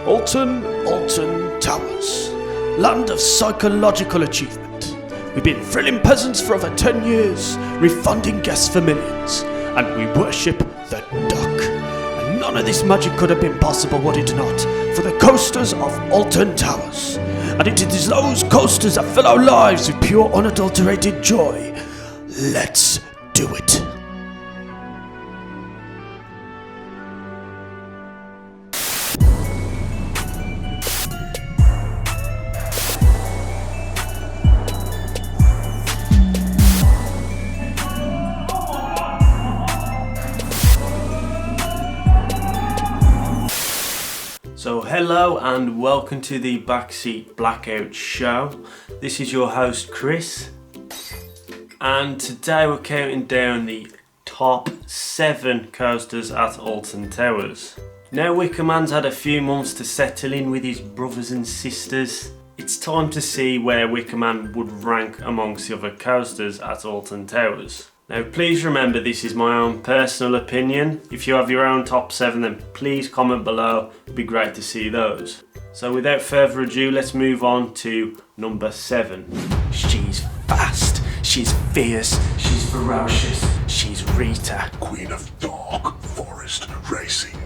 Alton Towers, land of psychological achievement. We've been thrilling peasants for over 10 years, refunding guests for millions, and we worship the duck. And none of this magic could have been possible were it not for the coasters of Alton Towers. And it is those coasters that fill our lives with pure unadulterated joy. Let's do it. So hello and welcome to the Backseat Blackout Show. This is your host Chris, and today we're counting down the top 7 coasters at Alton Towers. Now Wicker Man's had a few months to settle in with his brothers and sisters. It's time to see where Wicker Man would rank amongst the other coasters at Alton Towers. Now please remember, this is my own personal opinion. If you have your own top 7, then please comment below. It'd be great to see those. So without further ado, let's move on to number 7. She's fast, she's fierce, she's ferocious, she's Rita, Queen of Dark Forest Racing.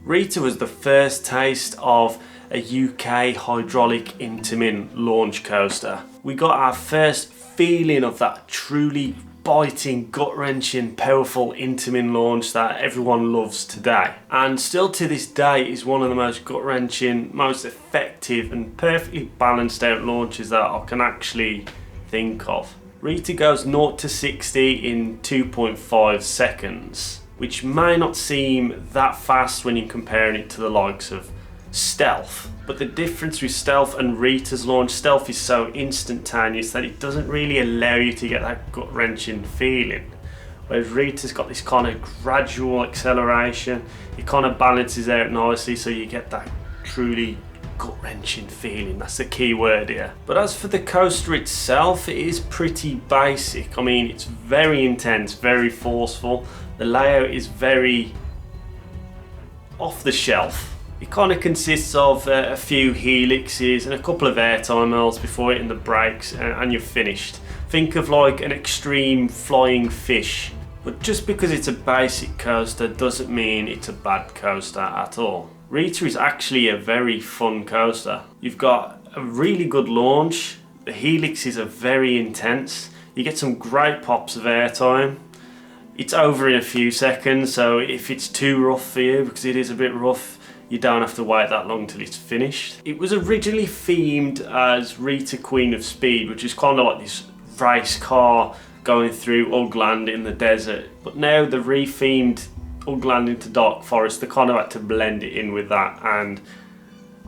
Rita was the first taste of a UK hydraulic Intamin launch coaster. We got our first feeling of that truly biting, gut-wrenching, powerful Intamin launch that everyone loves today. And still to this day is one of the most gut-wrenching, most effective and perfectly balanced out launches that I can actually think of. Rita goes 0 to 60 in 2.5 seconds, which may not seem that fast when you're comparing it to the likes of Stealth. But the difference with Stealth and Rita's launch, Stealth is so instantaneous that it doesn't really allow you to get that gut-wrenching feeling. Whereas Rita's got this kind of gradual acceleration, it kind of balances out nicely so you get that truly gut-wrenching feeling. That's the key word here. But as for the coaster itself, it is pretty basic. I mean, it's very intense, very forceful. The layout is very off the shelf. It kind of consists of a few helixes and a couple of airtime miles before hitting the brakes, and you're finished. Think of like an extreme flying fish. But just because it's a basic coaster doesn't mean it's a bad coaster at all. Rita is actually a very fun coaster. You've got a really good launch, the helixes are very intense, you get some great pops of airtime. It's over in a few seconds, so if it's too rough for you, because it is a bit rough, you don't have to wait that long till it's finished. It was originally themed as Rita Queen of Speed, which is kind of like this race car going through Ugland in the desert. But now the rethemed Ugland into Dark Forest, they kind of had to blend it in with that, and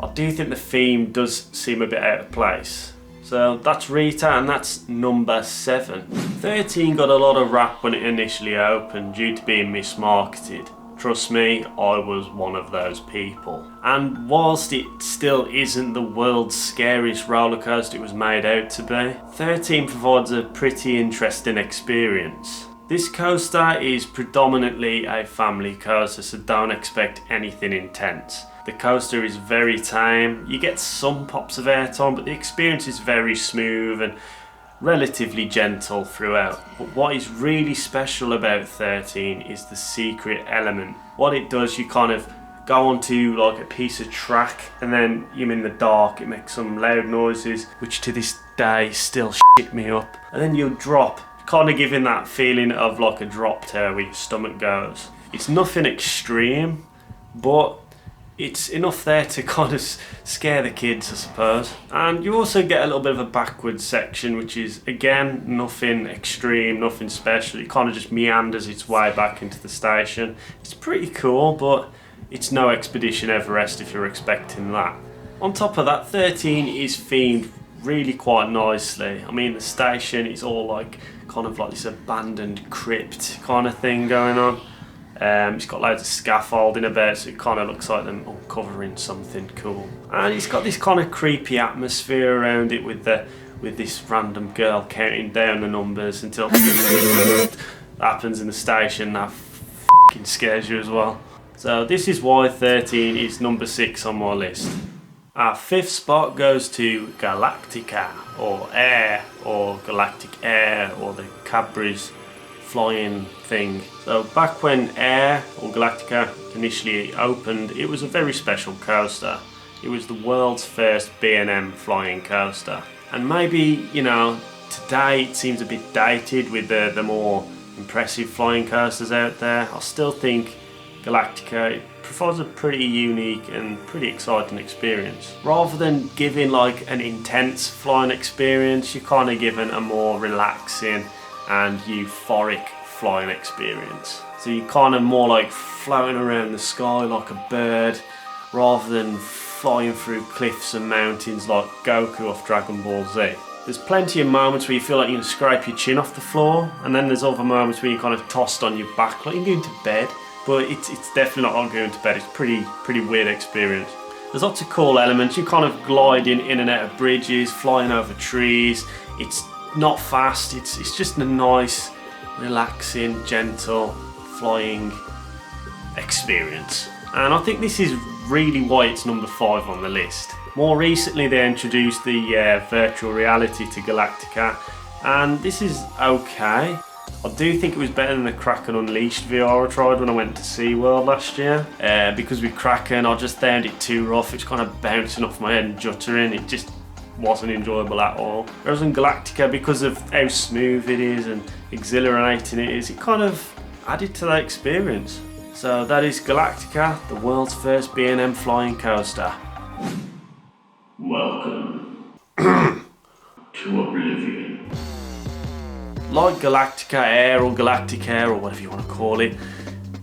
I do think the theme does seem a bit out of place. So that's Rita, and that's number 7. 13 got a lot of rap when it initially opened due to being mismarketed. Trust me, I was one of those people. And whilst it still isn't the world's scariest roller coaster it was made out to be, 13 provides a pretty interesting experience. This coaster is predominantly a family coaster, so don't expect anything intense. The coaster is very tame, you get some pops of airtime, but the experience is very smooth and relatively gentle throughout. But what is really special about 13 is the secret element. What it does, you kind of go onto like a piece of track, and then you're in the dark, it makes some loud noises, which to this day still shit me up. And then you'll drop, kind of giving that feeling of like a drop tower where your stomach goes. It's nothing extreme, but it's enough there to kind of scare the kids, I suppose. And you also get a little bit of a backwards section, which is again nothing extreme, nothing special. It kind of just meanders its way back into the station. It's pretty cool, but it's no Expedition Everest if you're expecting that. On top of that, 13 is themed really quite nicely. I mean, the station is all like kind of like this abandoned crypt kind of thing going on. It's got loads of scaffolding about, so it kind of looks like them uncovering something cool. And it's got this kind of creepy atmosphere around it with this random girl counting down the numbers until happens in the station. That f***ing scares you as well. So this is why 13 is number 6 on my list. Our 5th spot goes to Galactica, or Air, or Galactic Air, or the Cadbury's flying thing. So back when Air, or Galactica, initially opened, it was a very special coaster. It was the world's first B&M flying coaster. And maybe, you know, today it seems a bit dated with the more impressive flying coasters out there. I still think Galactica provides a pretty unique and pretty exciting experience. Rather than giving like an intense flying experience, you're kind of given a more relaxing and euphoric flying experience. So you're kind of more like floating around the sky like a bird, rather than flying through cliffs and mountains like Goku off Dragon Ball Z. There's plenty of moments where you feel like you can scrape your chin off the floor, and then there's other moments where you're kind of tossed on your back like you're going to bed. But it's definitely not like going to bed. It's pretty weird experience. There's lots of cool elements. You're kind of gliding in and out of bridges, flying over trees. It's not fast. It's just a nice, relaxing, gentle flying experience. And I think this is really why it's number 5 on the list. More recently they introduced the virtual reality to Galactica, and this is okay. I do think it was better than the Kraken Unleashed VR I tried when I went to SeaWorld last year. Because with Kraken I just found it too rough. It's kind of bouncing off my head and juttering. It just wasn't enjoyable at all. Whereas in Galactica, because of how smooth it is and exhilarating it is, it kind of added to that experience. So that is Galactica, the world's first B&M flying coaster. Welcome to Oblivion. Like Galactica Air or Galactic Air or whatever you want to call it,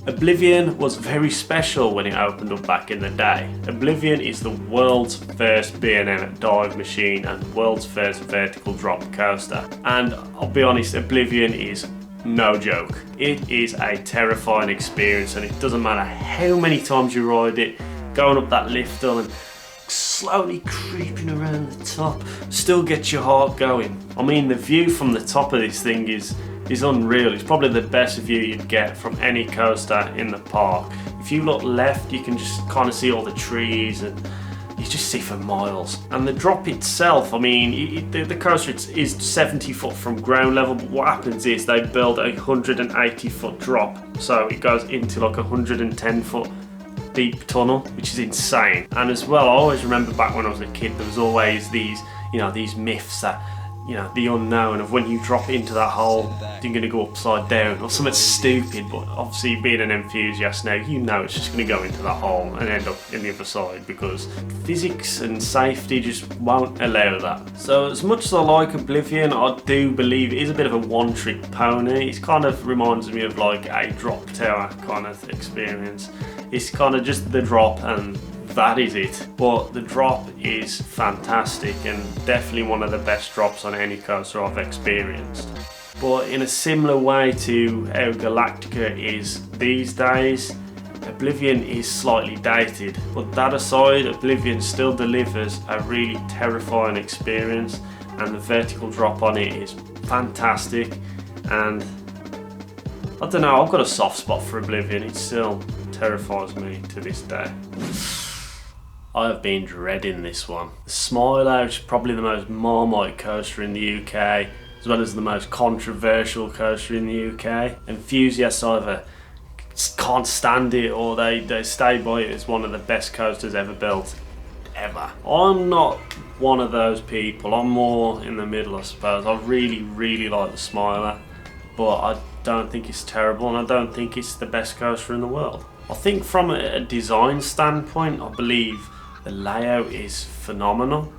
Oblivion was very special when it opened up back in the day. Oblivion is the world's first B&M dive machine and world's first vertical drop coaster. And I'll be honest, Oblivion is no joke. It is a terrifying experience, and it doesn't matter how many times you ride it, going up that lift hill and slowly creeping around the top still gets your heart going. I mean, the view from the top of this thing is unreal. It's probably the best view you'd get from any coaster in the park. If you look left, you can just kind of see all the trees, and you just see for miles. And the drop itself, I mean, the coaster is 70 foot from ground level, but what happens is they build a 180 foot drop, so it goes into like a 110 foot deep tunnel, which is insane. And as well, I always remember back when I was a kid, there was always these, you know, these myths that, you know, the unknown of when you drop into that hole, you're going to go upside down or something stupid. But obviously, being an enthusiast now, you know it's just going to go into that hole and end up in the other side, because physics and safety just won't allow that. So as much as I like Oblivion, I do believe it is a bit of a one-trick pony. It kind of reminds me of like a drop tower kind of experience. It's kind of just the drop and that is it. But the drop is fantastic and definitely one of the best drops on any coaster I've experienced. But in a similar way to how Galactica is these days, Oblivion is slightly dated. But that aside, Oblivion still delivers a really terrifying experience, and the vertical drop on it is fantastic. And I don't know, I've got a soft spot for Oblivion. It still terrifies me to this day. I have been dreading this one. The Smiler is probably the most Marmite coaster in the UK, as well as the most controversial coaster in the UK. Enthusiasts either can't stand it or they stay by it as one of the best coasters ever built, ever. I'm not one of those people. I'm more in the middle, I suppose. I really like the Smiler, but I don't think it's terrible, and I don't think it's the best coaster in the world. I think from a design standpoint, I believe the layout is phenomenal.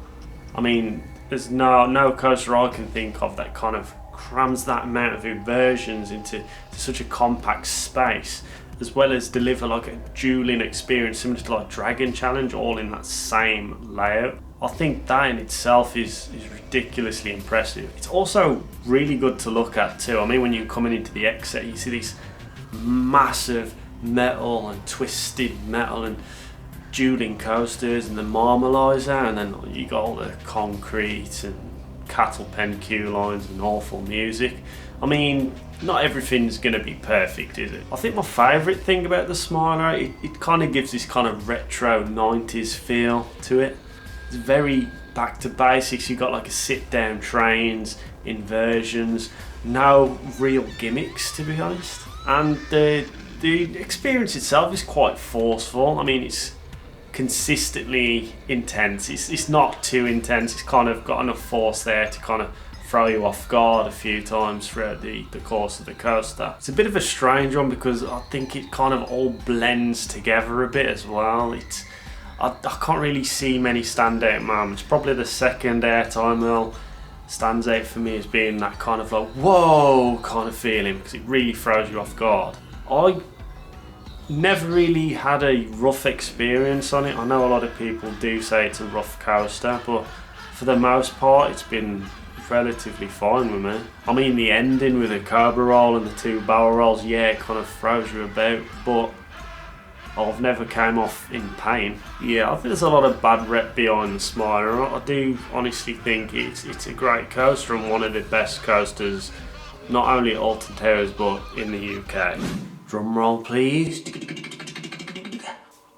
I mean, there's no coaster I can think of that kind of crams that amount of inversions into such a compact space, as well as deliver like a dueling experience similar to like Dragon Challenge, all in that same layout. I think that in itself is ridiculously impressive. It's also really good to look at too. I mean, when you're coming into the exit, you see these massive metal and twisted metal and dueling coasters and the Marmalizer, and then you got all the concrete and cattle pen queue lines and awful music. I mean, not everything's going to be perfect, is it? I think my favourite thing about the Smiler, it kind of gives this kind of retro 90s feel to it. It's very back to basics. You've got like a sit down trains, inversions, no real gimmicks to be honest. And the experience itself is quite forceful. I mean, it's consistently intense. It's not too intense. It's kind of got enough force there to kind of throw you off guard a few times throughout the course of the coaster. It's a bit of a strange one because I think it kind of all blends together a bit as well. I can't really see many standout moments. Probably the second airtime wheel stands out for me as being that kind of like whoa kind of feeling because it really throws you off guard. I never really had a rough experience on it. I know a lot of people do say it's a rough coaster, but for the most part it's been relatively fine with me. I mean, the ending with the cobra roll and the two barrel rolls, yeah, it kind of throws you about, but I've never came off in pain. Yeah, I think there's a lot of bad rep behind the Smiler. I do honestly think it's a great coaster and one of the best coasters, not only at Alton Towers but in the UK. Drum roll please.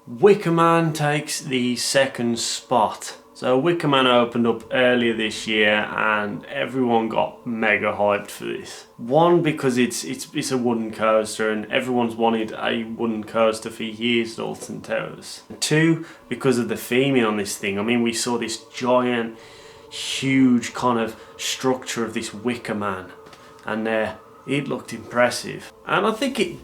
Wicker Man takes the second spot. So Wicker Man opened up earlier this year and everyone got mega hyped for this. One, because it's a wooden coaster and everyone's wanted a wooden coaster for years at Alton Towers. And two, because of the theming on this thing. I mean, we saw this giant, huge kind of structure of this Wicker Man and it looked impressive. And I think it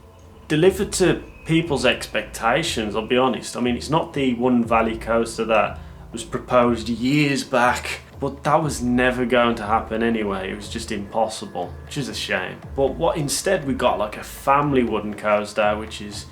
delivered to people's expectations, I'll be honest. I mean, it's not the One Valley coaster that was proposed years back, but that was never going to happen anyway. It was just impossible, which is a shame. But what instead we got, like a family wooden coaster, which is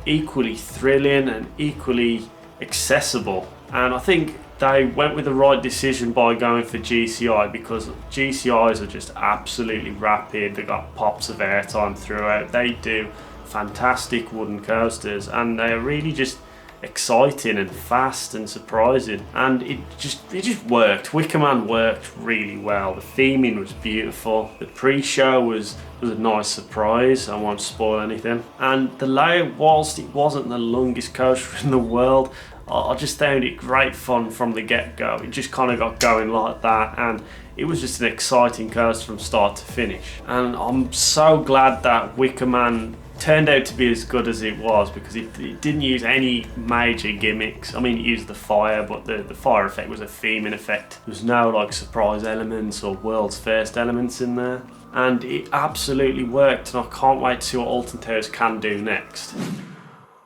equally thrilling and equally accessible. And I think they went with the right decision by going for GCI, because GCIs are just absolutely rapid. They got pops of airtime throughout. They do fantastic wooden coasters and they're really just exciting and fast and surprising, and it just worked. Wicker Man worked really well. The theming was beautiful. The pre-show was a nice surprise. I won't spoil anything. And the layout, whilst it wasn't the longest coaster in the world, I just found it great fun from the get-go. It just kind of got going like that, and it was just an exciting coaster from start to finish. And I'm so glad that Wicker Man turned out to be as good as it was, because it didn't use any major gimmicks. I mean, it used the fire, but the fire effect was a theming effect. There was no like surprise elements or world's first elements in there, and it absolutely worked, and I can't wait to see what Alton Towers can do next.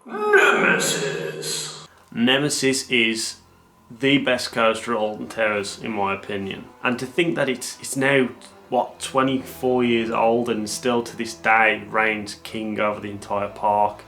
Nemesis. Nemesis is the best coaster at Alton Towers in my opinion, and to think that it's now what, 24 years old and still to this day reigns king over the entire park,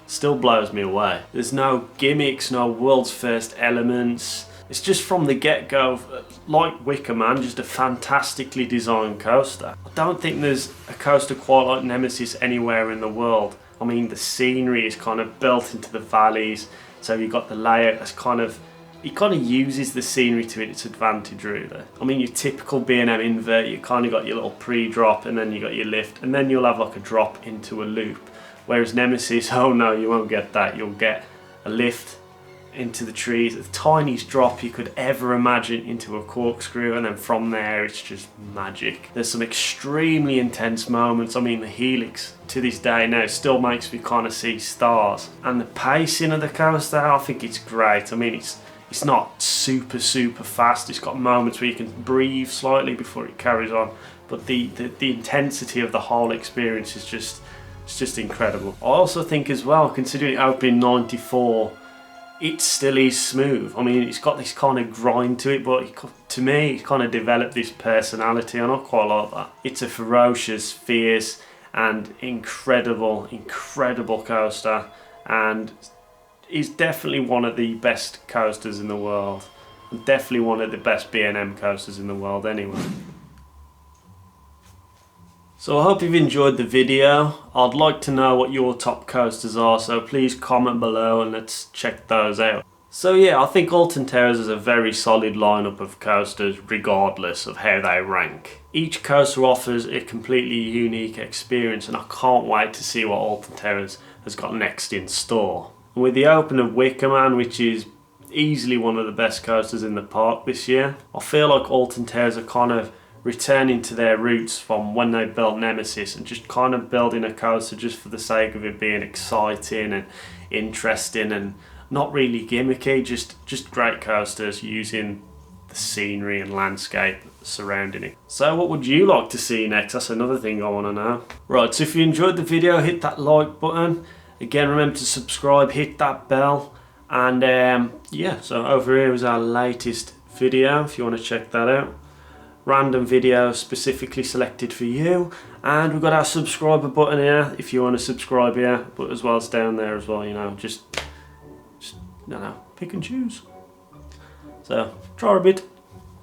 still blows me away. There's no gimmicks, no world's first elements. It's just from the get-go, like Wicker Man, just a fantastically designed coaster. I don't think there's a coaster quite like Nemesis anywhere in the world. I mean, the scenery is kind of built into the valleys, so you've got the layout that's kind of, it kind of uses the scenery to its advantage really. I mean, your typical B&M invert, you kind of got your little pre-drop and then you got your lift, and then you'll have like a drop into a loop. Whereas Nemesis, oh no, you won't get that. You'll get a lift into the trees, the tiniest drop you could ever imagine into a corkscrew, and then from there it's just magic. There's some extremely intense moments. I mean, the helix to this day now still makes me kind of see stars. And the pacing of the coaster, I think it's great. I mean, it's not super fast. It's got moments where you can breathe slightly before it carries on, but the intensity of the whole experience is just incredible. I also think as well, considering it opened in '94, it still is smooth. I mean, it's got this kind of grind to it, but to me, it kind of developed this personality, and I quite like that. It's a ferocious, fierce, and incredible coaster, and is definitely one of the best coasters in the world. Definitely one of the best B&M coasters in the world anyway. So I hope you've enjoyed the video. I'd like to know what your top coasters are, so please comment below and let's check those out. So yeah, I think Alton Towers is a very solid lineup of coasters regardless of how they rank. Each coaster offers a completely unique experience, and I can't wait to see what Alton Towers has got next in store. And with the opening of Wicker Man, which is easily one of the best coasters in the park this year, I feel like Alton Towers are kind of returning to their roots from when they built Nemesis, and just kind of building a coaster just for the sake of it being exciting and interesting and not really gimmicky, just great coasters using the scenery and landscape surrounding it. So what would you like to see next? That's another thing I want to know. Right, so if you enjoyed the video, hit that like button. Again, remember to subscribe, hit that bell, and yeah, so over here is our latest video if you want to check that out. Random video specifically selected for you, and we've got our subscriber button here if you want to subscribe here, but as well as down there as well, you know, just pick and choose. So try a bit.